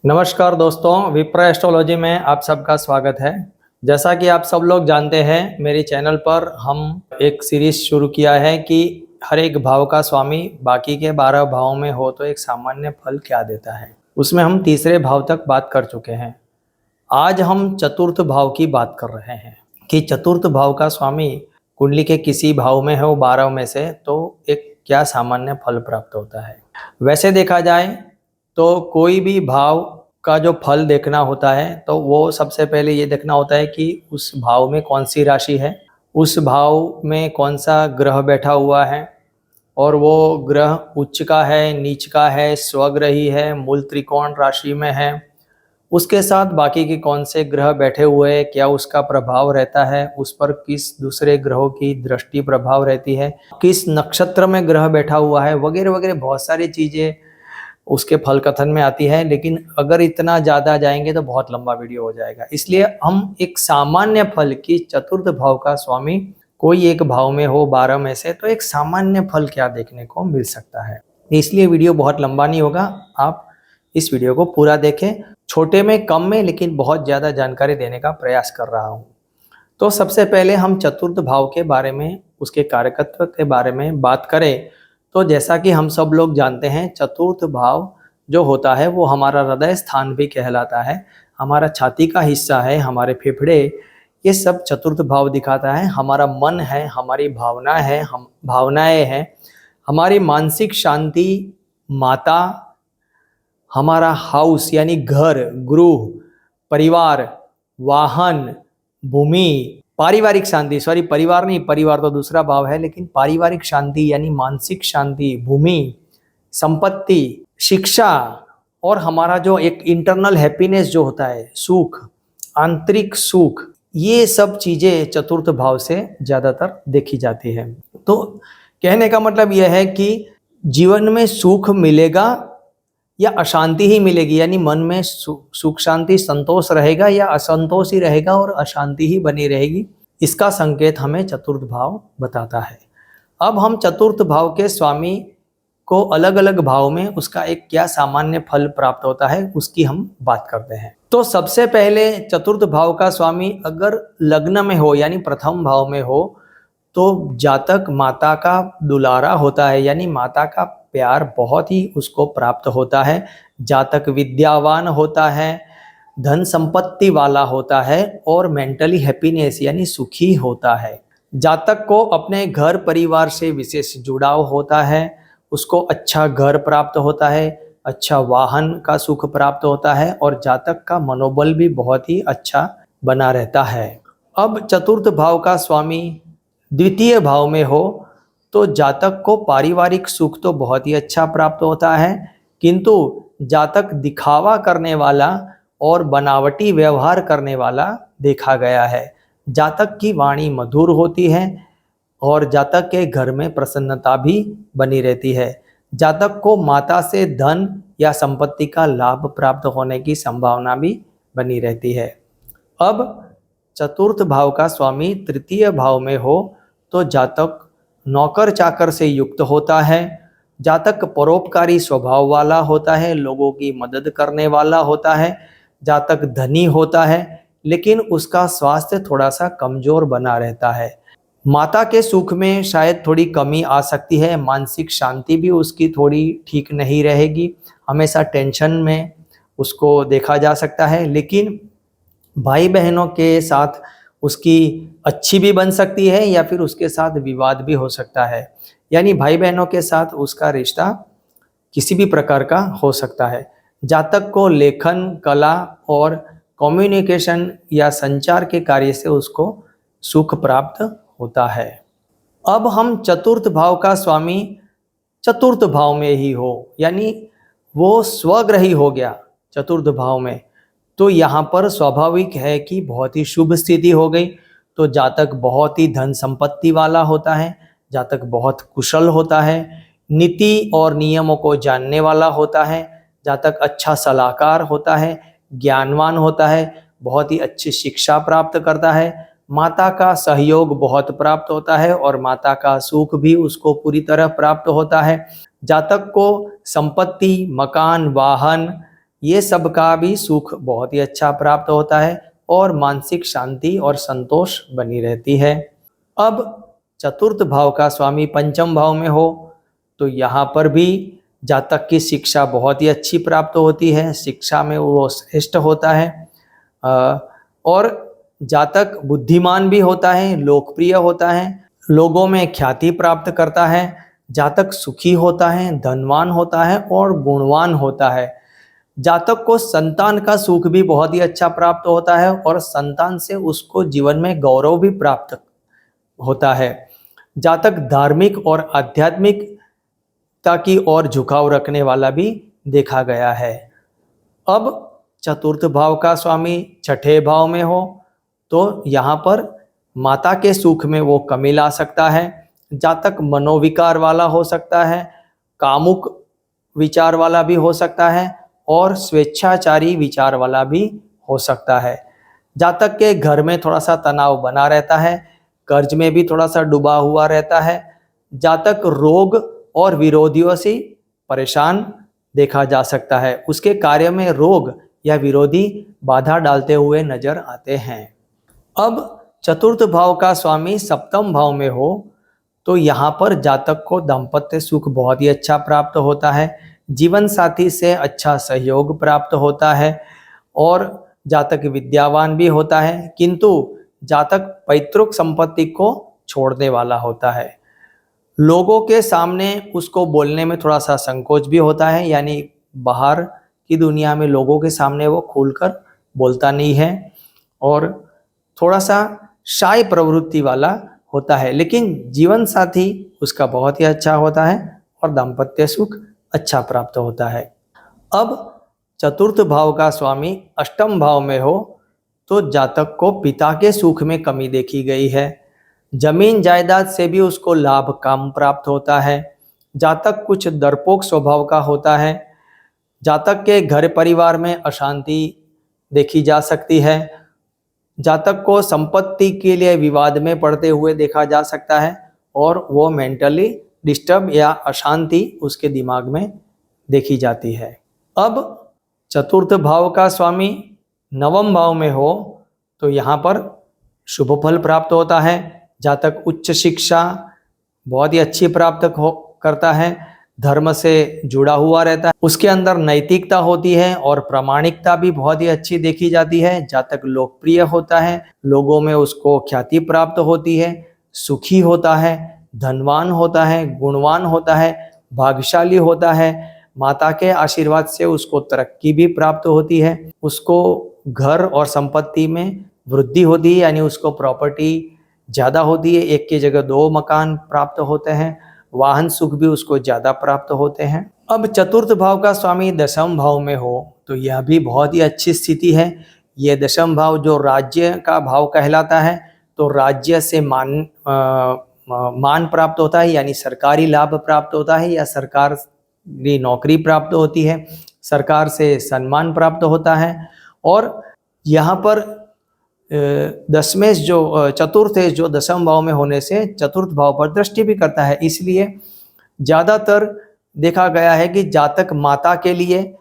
नमस्कार दोस्तों, विप्र एस्ट्रोलॉजी में आप सबका स्वागत है। जैसा कि आप सब लोग जानते हैं, मेरे चैनल पर हम एक सीरीज शुरू किया है कि हर एक भाव का स्वामी बाकी के 12 भावों में हो तो एक सामान्य फल क्या देता है। उसमें हम तीसरे भाव तक बात कर चुके हैं। आज हम चतुर्थ भाव की बात कर रहे हैं कि चतुर्थ भाव का स्वामी कुंडली के किसी भाव में हो 12 में से तो एक क्या सामान्य फल प्राप्त होता है। वैसे देखा जाए तो कोई भी भाव का जो फल देखना होता है तो वो सबसे पहले ये देखना होता है कि उस भाव में कौन सी राशि है, उस भाव में कौन सा ग्रह बैठा हुआ है और वो ग्रह उच्च का है, नीच का है, स्वग्रही है, मूल त्रिकोण राशि में है। उसके साथ बाकी के कौन से ग्रह बैठे हुए हैं, क्या उसका प्रभाव रहता है, उस पर किस दूसरे ग्रहों की दृष्टि प्रभाव रहती है, किस नक्षत्र में ग्रह बैठा हुआ है, वगैरह वगैरह बहुत सारी चीज़ें उसके फल कथन में आती है। लेकिन अगर इतना ज़्यादा जाएंगे तो बहुत लंबा वीडियो हो जाएगा, इसलिए हम एक सामान्य फल की चतुर्थ भाव का स्वामी कोई एक भाव में हो 12 में से तो एक सामान्य फल क्या देखने को मिल सकता है। इसलिए वीडियो बहुत लंबा नहीं होगा, आप इस वीडियो को पूरा देखें। छोटे में, कम में, लेकिन बहुत ज़्यादा जानकारी देने का प्रयास कर रहा हूँ। तो सबसे पहले हम चतुर्थ भाव के बारे में, उसके कारकत्व के बारे में बात करें तो जैसा कि हम सब लोग जानते हैं, चतुर्थ भाव जो होता है वो हमारा हृदय स्थान भी कहलाता है, हमारा छाती का हिस्सा है, हमारे फेफड़े, ये सब चतुर्थ भाव दिखाता है। हमारा मन है, हमारी भावना है, हम भावनाएं हैं, हमारी मानसिक शांति, माता, हमारा हाउस यानी घर, गृह, परिवार, वाहन, भूमि, पारिवारिक शांति, सॉरी परिवार नहीं, परिवार तो दूसरा भाव है, लेकिन पारिवारिक शांति यानी मानसिक शांति, भूमि, संपत्ति, शिक्षा और हमारा जो एक इंटरनल हैप्पीनेस जो होता है, सुख, आंतरिक सुख, ये सब चीजें चतुर्थ भाव से ज्यादातर देखी जाती है। तो कहने का मतलब यह है कि जीवन में सुख मिलेगा या अशांति ही मिलेगी, यानी मन में सुख शांति संतोष रहेगा या असंतोष ही रहेगा और अशांति ही बनी रहेगी, इसका संकेत हमें चतुर्थ भाव बताता है। अब हम चतुर्थ भाव के स्वामी को अलग अलग भाव में उसका एक क्या सामान्य फल प्राप्त होता है उसकी हम बात करते हैं। तो सबसे पहले चतुर्थ भाव का स्वामी अगर लग्न में हो यानी प्रथम भाव में हो तो जातक माता का दुलारा होता है, यानी माता का प्यार बहुत ही उसको प्राप्त होता है। जातक विद्यावान होता है, धन संपत्ति वाला होता है और मेंटली हैप्पीनेस यानी सुखी होता है। जातक को अपने घर परिवार से विशेष जुड़ाव होता है, उसको अच्छा घर प्राप्त होता है, अच्छा वाहन का सुख प्राप्त होता है और जातक का मनोबल भी बहुत ही अच्छा बना रहता है। अब चतुर्थ भाव का स्वामी द्वितीय भाव में हो तो जातक को पारिवारिक सुख तो बहुत ही अच्छा प्राप्त होता है, किंतु जातक दिखावा करने वाला और बनावटी व्यवहार करने वाला देखा गया है। जातक की वाणी मधुर होती है और जातक के घर में प्रसन्नता भी बनी रहती है। जातक को माता से धन या संपत्ति का लाभ प्राप्त होने की संभावना भी बनी रहती है। अब चतुर्थ भाव का स्वामी तृतीय भाव में हो तो जातक नौकर चाकर से युक्त होता है, जातक परोपकारी स्वभाव वाला होता है, लोगों की मदद करने वाला होता है, जातक धनी होता है लेकिन उसका स्वास्थ्य थोड़ा सा कमजोर बना रहता है। माता के सुख में शायद थोड़ी कमी आ सकती है, मानसिक शांति भी उसकी थोड़ी ठीक नहीं रहेगी, हमेशा टेंशन में उसको देखा जा सकता है। लेकिन भाई बहनों के साथ उसकी अच्छी भी बन सकती है या फिर उसके साथ विवाद भी हो सकता है, यानी भाई बहनों के साथ उसका रिश्ता किसी भी प्रकार का हो सकता है। जातक को लेखन कला और कम्युनिकेशन या संचार के कार्य से उसको सुख प्राप्त होता है। अब हम चतुर्थ भाव का स्वामी चतुर्थ भाव में ही हो यानी वो स्वग्रही हो गया चतुर्थ भाव में, तो यहाँ पर स्वाभाविक है कि बहुत ही शुभ स्थिति हो गई। तो जातक बहुत ही धन संपत्ति वाला होता है, जातक बहुत कुशल होता है, नीति और नियमों को जानने वाला होता है, जातक अच्छा सलाहकार होता है, ज्ञानवान होता है, बहुत ही अच्छी शिक्षा प्राप्त करता है, माता का सहयोग बहुत प्राप्त होता है और माता का सुख भी उसको पूरी तरह प्राप्त होता है। जातक को संपत्ति, मकान, वाहन, ये सब का भी सुख बहुत ही अच्छा प्राप्त होता है और मानसिक शांति और संतोष बनी रहती है। अब चतुर्थ भाव का स्वामी पंचम भाव में हो तो यहाँ पर भी जातक की शिक्षा बहुत ही अच्छी प्राप्त होती है, शिक्षा में वो श्रेष्ठ होता है और जातक बुद्धिमान भी होता है, लोकप्रिय होता है, लोगों में ख्याति प्राप्त करता है, जातक सुखी होता है, धनवान होता है और गुणवान होता है। जातक को संतान का सुख भी बहुत ही अच्छा प्राप्त होता है और संतान से उसको जीवन में गौरव भी प्राप्त होता है। जातक धार्मिक और आध्यात्मिकता की ओर झुकाव रखने वाला भी देखा गया है। अब चतुर्थ भाव का स्वामी छठे भाव में हो तो यहाँ पर माता के सुख में वो कमी ला सकता है। जातक मनोविकार वाला हो सकता है, कामुक विचार वाला भी हो सकता है और स्वेच्छाचारी विचार वाला भी हो सकता है। जातक के घर में थोड़ा सा तनाव बना रहता है, कर्ज में भी थोड़ा सा डूबा हुआ रहता है। जातक रोग और विरोधियों से परेशान देखा जा सकता है, उसके कार्य में रोग या विरोधी बाधा डालते हुए नजर आते हैं। अब चतुर्थ भाव का स्वामी सप्तम भाव में हो तो यहाँ पर जातक को दाम्पत्य सुख बहुत ही अच्छा प्राप्त होता है, जीवन साथी से अच्छा सहयोग प्राप्त होता है और जातक विद्यावान भी होता है, किंतु जातक पैतृक संपत्ति को छोड़ने वाला होता है। लोगों के सामने उसको बोलने में थोड़ा सा संकोच भी होता है, यानी बाहर की दुनिया में लोगों के सामने वो खुलकर बोलता नहीं है और थोड़ा सा शाय प्रवृत्ति वाला होता है, लेकिन जीवन साथी उसका बहुत ही अच्छा होता है और दाम्पत्य सुख अच्छा प्राप्त होता है। अब चतुर्थ भाव का स्वामी अष्टम भाव में हो तो जातक को पिता के सुख में कमी देखी गई है, जमीन जायदाद से भी उसको लाभ कम प्राप्त होता है। जातक कुछ डरपोक स्वभाव का होता है। जातक के घर परिवार में अशांति देखी जा सकती है। जातक को संपत्ति के लिए विवाद में पड़ते हुए देखा जा सकता है और वो मेंटली डिस्टर्ब या अशांति उसके दिमाग में देखी जाती है। अब चतुर्थ भाव का स्वामी नवम भाव में हो तो यहाँ पर शुभ फल प्राप्त होता है। जातक उच्च शिक्षा बहुत ही अच्छी प्राप्त करता है, धर्म से जुड़ा हुआ रहता है, उसके अंदर नैतिकता होती है और प्रामाणिकता भी बहुत ही अच्छी देखी जाती है। जातक लोकप्रिय होता है, लोगों में उसको ख्याति प्राप्त होती है, सुखी होता है, धनवान होता है, गुणवान होता है, भाग्यशाली होता है। माता के आशीर्वाद से उसको तरक्की भी प्राप्त होती है, उसको घर और संपत्ति में वृद्धि होती है, यानी उसको प्रॉपर्टी ज़्यादा होती है, एक की जगह 2 मकान प्राप्त होते हैं, वाहन सुख भी उसको ज़्यादा प्राप्त होते हैं। अब चतुर्थ भाव का स्वामी दशम भाव में हो तो यह भी बहुत ही अच्छी स्थिति है। यह दशम भाव जो राज्य का भाव कहलाता है, तो राज्य से मान प्राप्त होता है, यानी सरकारी लाभ प्राप्त होता है या सरकारी नौकरी प्राप्त होती है, सरकार से सम्मान प्राप्त होता है। और यहाँ पर दशमेश जो चतुर्थेश जो दशम भाव में होने से चतुर्थ भाव पर दृष्टि भी करता है, इसलिए ज़्यादातर देखा गया है कि जातक माता के लिए,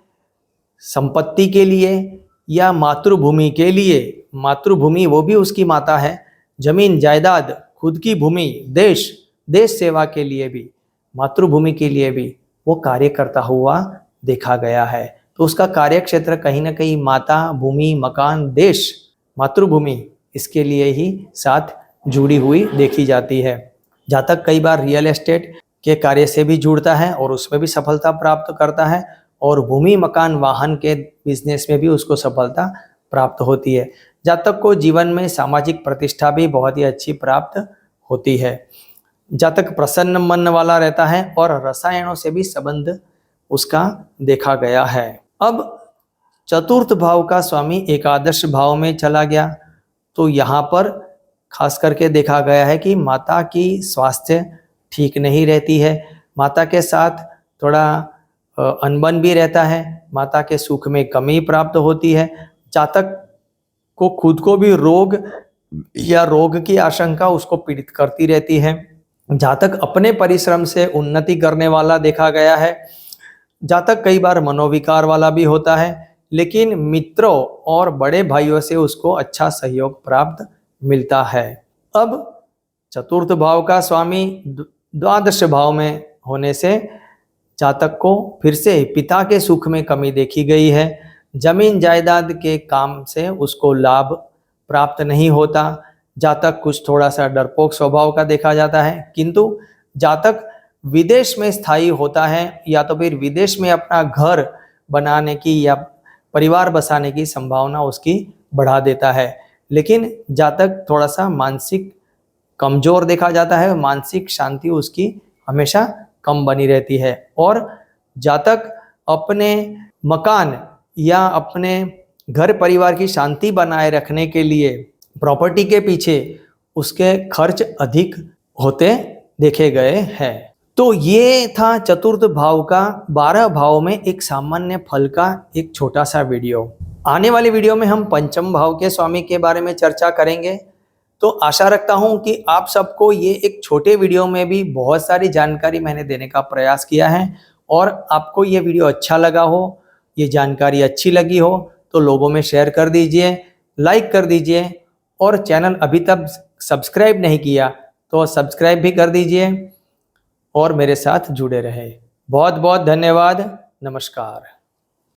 संपत्ति के लिए या मातृभूमि के लिए, मातृभूमि वो भी उसकी माता है, जमीन जायदाद, खुद की भूमि, देश सेवा के लिए भी, मातृभूमि के लिए भी वो कार्य करता हुआ देखा गया है। तो उसका कार्य क्षेत्र कहीं ना कहीं माता, भूमि, मकान, देश, मातृभूमि इसके लिए ही साथ जुड़ी हुई देखी जाती है। जातक कई बार रियल एस्टेट के कार्य से भी जुड़ता है और उसमें भी सफलता प्राप्त करता है और भूमि, मकान, वाहन के बिजनेस में भी उसको सफलता प्राप्त होती है। जातक को जीवन में सामाजिक प्रतिष्ठा भी बहुत ही अच्छी प्राप्त होती है। जातक प्रसन्न मन वाला रहता है और रसायनों से भी संबंध उसका देखा गया है। अब चतुर्थ भाव का स्वामी एकादश भाव में चला गया तो यहाँ पर खास करके देखा गया है कि माता की स्वास्थ्य ठीक नहीं रहती है, माता के साथ थोड़ा अनबन भी रहता है, माता के सुख में कमी प्राप्त होती है। जातक को खुद को भी रोग या रोग की आशंका उसको पीड़ित करती रहती है। जातक अपने परिश्रम से उन्नति करने वाला देखा गया है। जातक कई बार मनोविकार वाला भी होता है, लेकिन मित्रों और बड़े भाइयों से उसको अच्छा सहयोग प्राप्त मिलता है। अब चतुर्थ भाव का स्वामी द्वादश भाव में होने से जातक को फिर से पिता के सुख में कमी देखी गई है। जमीन जायदाद के काम से उसको लाभ प्राप्त नहीं होता। जातक कुछ थोड़ा सा डरपोक स्वभाव का देखा जाता है, किंतु जातक विदेश में स्थायी होता है या तो फिर विदेश में अपना घर बनाने की या परिवार बसाने की संभावना उसकी बढ़ा देता है। लेकिन जातक थोड़ा सा मानसिक कमजोर देखा जाता है, मानसिक शांति उसकी हमेशा कम बनी रहती है। और जातक अपने मकान या अपने घर परिवार की शांति बनाए रखने के लिए प्रॉपर्टी के पीछे उसके खर्च अधिक होते देखे गए हैं। तो ये था चतुर्थ भाव का 12 भाव में एक सामान्य फल का एक छोटा सा वीडियो। आने वाली वीडियो में हम पंचम भाव के स्वामी के बारे में चर्चा करेंगे। तो आशा रखता हूं कि आप सबको ये एक छोटे वीडियो में भी बहुत सारी जानकारी मैंने देने का प्रयास किया है और आपको ये वीडियो अच्छा लगा हो, ये जानकारी अच्छी लगी हो तो लोगों में शेयर कर दीजिए, लाइक कर दीजिए और चैनल अभी तक सब्सक्राइब नहीं किया तो सब्सक्राइब भी कर दीजिए और मेरे साथ जुड़े रहे। बहुत बहुत धन्यवाद। नमस्कार।